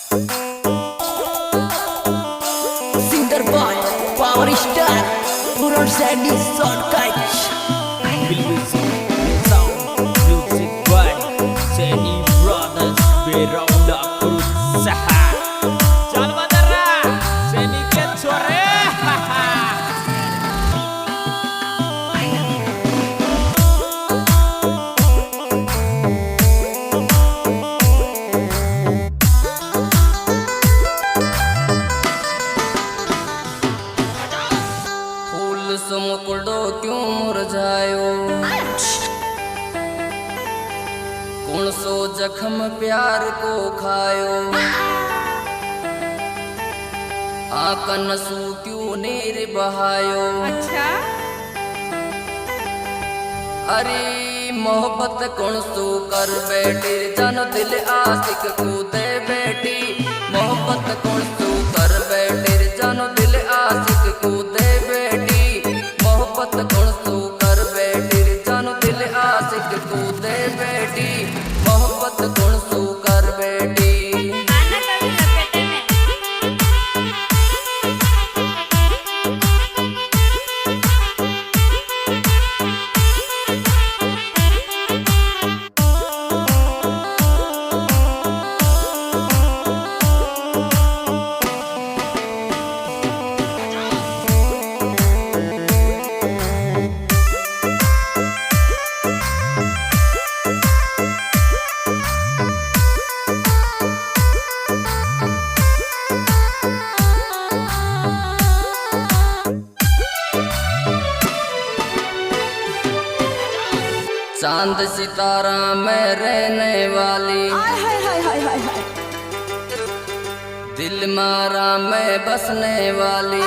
Singer boy, power star, Purun Sandy Shortcut. Music, sound, music by Sandy Brothers, Beronda Kurusaha. चल बदरा, सैनी के छोरे, फूल मुकुड़ो क्यों मुरझायो, कौन सो जख्म प्यार को खायो, आकन सू क्यों नीर बहायो। अच्छा अरे मोहब्बत कौन सो कर बैठी, जन दिल आशिक को दे बैठी। मोहब्बत कौन सो कर बैठी, जन दिल आशिक को दे बैठी। मोहब्बत कौन सो कर बैठी, जन दिल आशिक को दे बैठी। मोहब्बत कौन सो कर बैठी। आना कभी लपेटे में चांद सितारा में रहने वाली, दिल मारा में बसने वाली,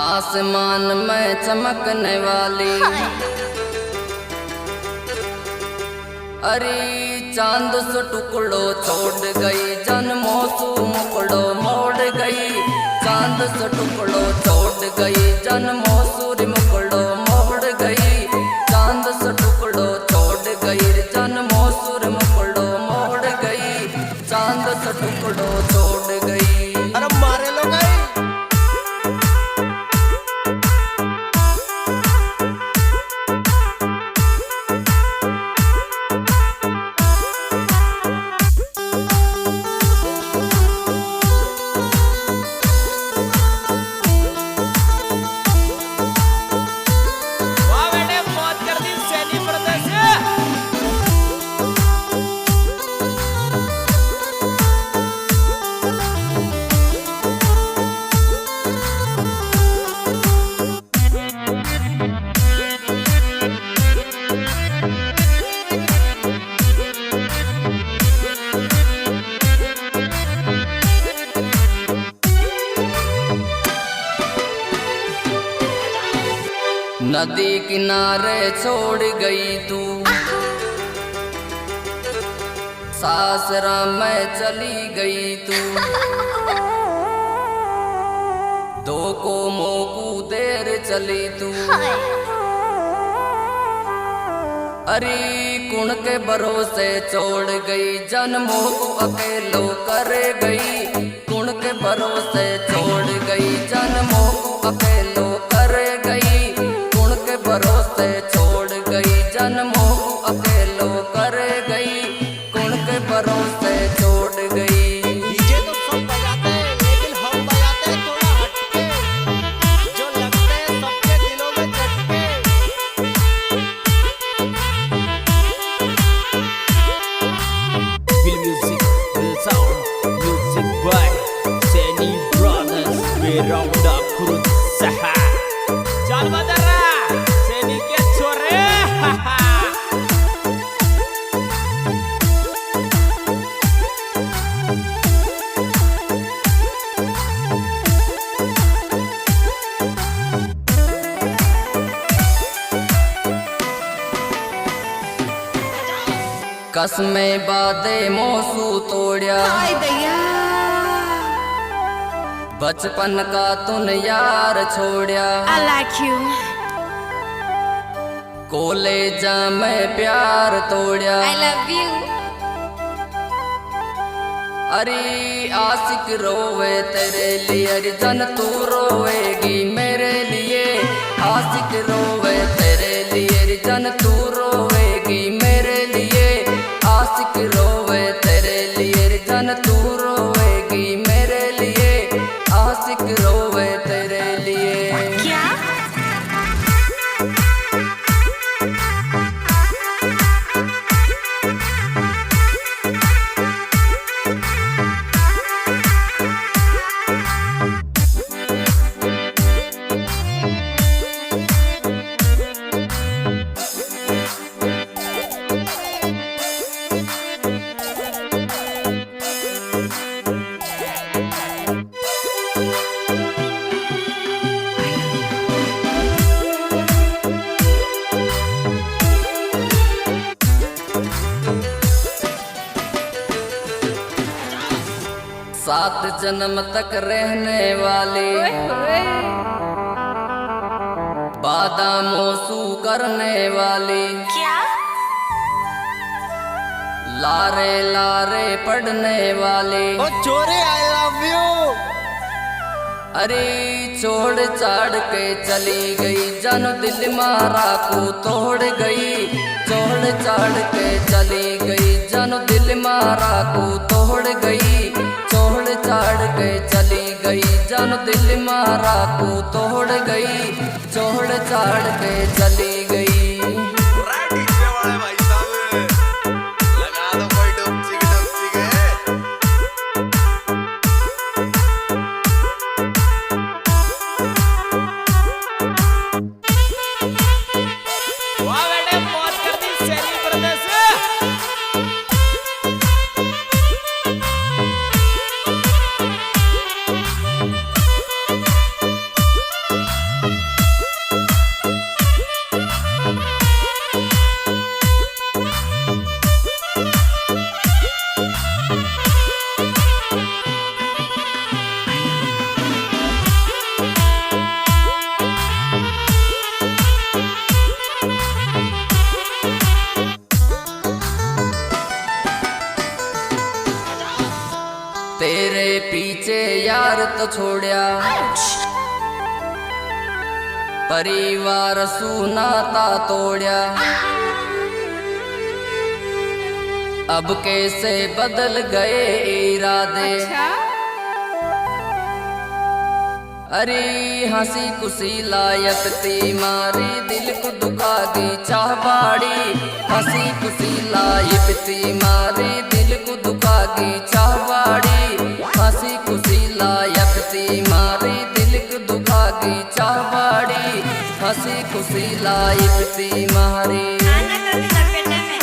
आसमान में चमकने वाली। अरे चांद से टुकड़ो छोड़ गई, जन्मों सु मुकड़ो मोड़ गई। चांद से टुकड़ो छोड़ गई, जन्मों सूर्य मुकड़ो मोड़ गई। चांद से टुकड़ो छोड़ गई, जन्मों सूर्य मुकड़ो मोड़ गई। चांद से टुकड़ो छोड़ गई। अरे मारे लो गए। वाह बेटे मौत कर दी सैनी प्रदेश। नदी किनारे छोड़ गई तू, सासरा में चली गई तू। दो को मोकू देर चली तू। अरे कुण के भरोसे छोड़ गई, जन्मों को अकेलो कर गई। कुण के भरोसे छोड़ गई, जन्मों को अकेलो कर गई। कुण के भरोसे छोड़ गई, जन्मों को अकेलो कर गई। कुण के भरोसे छोड़ गई। डीजे तो सब बजाते हैं, लेकिन हम बजाते हैं थोड़ा हटके, जो लगते हैं सबके दिलों में चटके। Feel music, feel sound, music by Sandy Brothers, Beronda Kurusaha. चल बदरा, सैनी के छोरे। कसमें बादे मोसू तोड़िया, हाय दैया बचपन का तुन यार छोड़िया। I like you कॉलेज में प्यार तोड़िया। I love you अरे आशिक रोवे तेरे लिए, अरे जन तू रोवेगी मेरे लिए। आशिक रोवे तेरे लिए, अरे जन तू रोवेगी मेरे लिए। आशिक रोवे तेरे लिए, अरे जन तू रोवेगी मेरे लिए। आशिक रोवे तेरे लिए। क्या? सात जन्म तक रहने वाली, वादा मोसू करने वाली। क्या? लारे लारे पढ़ने वाली। ओ चोरे आई लव यू। अरे छोड़ छाड़ के चली गई, जानो दिल मारा को तोड़ गई। छोड़ छाड़ के चली गई, जानो दिल मारा को तोड़ गई। छोड़ छाड़ के चली गई, जानो दिल मारा को तोड़ गई। छोड़ छाड़ के चली गई। तेरे पीछे यार तो छोड़या, परिवार सुनाता तोड़या। अब कैसे बदल गए इरादे। अरे हंसी खुशी लायकती मारी, दिल को दुखा दी चाहबाड़ी। हंसी खुशी लायकती मारी, दिल को दुखा दी चाहबाड़ी। हंसी खुशी लायकती मारी, दिल को दुखा दी चाहबाड़ी। हंसी खुशी लायकती मारी। आना कभी लपेटे में।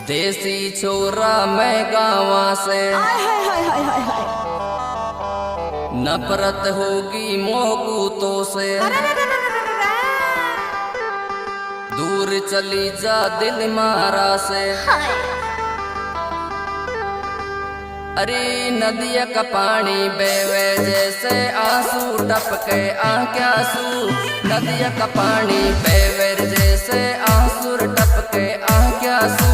देसी छोरा मैं गाँव से, नफरत होगी मोहकूतों से। दूर चली जा दिल मारा से। अरे नदिया का पानी बेवे जैसे आंसू टपके आंखें आंसू। नदिया का पानी बेवे जैसे आंसू टपके आंखें आंसू।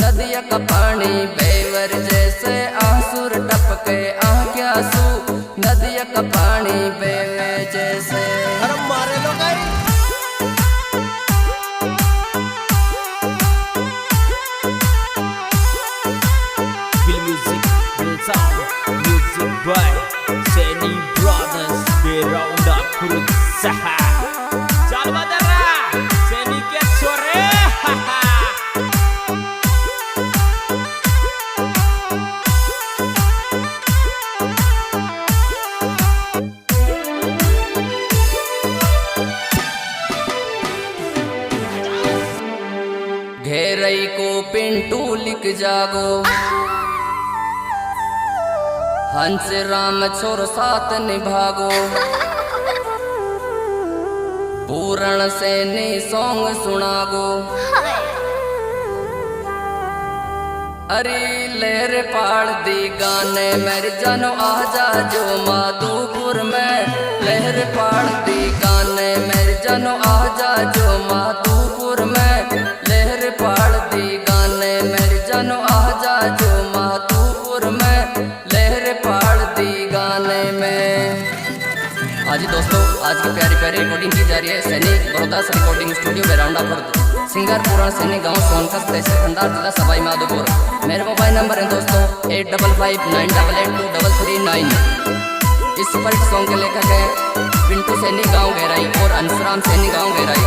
नदिया का पानी बेवर जैसे आंसू टपके आंखें आंसू। नदिया का पानी बेवे जैसे। अरे मारे लो गई। Music by Seni Brothers, Beronda Kurutsaha. Chal badara, Seni ke chore. गहराई को पिंटू लिख जागो। हंस राम छोर साथ निभागो। पूरण सैनी सॉन्ग सुनागो। अरे लहर पाड़ दी गाने मेरे जानो आजा जो माधोपुर में। लहर पाड़ दी गाने मेरे जानो आजा जो माधोपुर में। लहर पाड़ दी गाने मेरे जानो आजा जो माधोपुर में। लहर पाड़ दी गाने में। हाँ जी दोस्तों, आज की प्यारी प्यारी रिकॉर्डिंग की जा रही है Saini Barodas recording studio Beraunda Khurd. Singer Puran Saini, गांव सोनकस, तहसील खंडार, जिला सवाई माधोपुर। मेरे मोबाइल नंबर है दोस्तों 8559882339। इस सुपर हिट सॉन्ग के लेखक है पिंटू सैनी गांव गहराई और अंशराम सैनी गांव गहराई।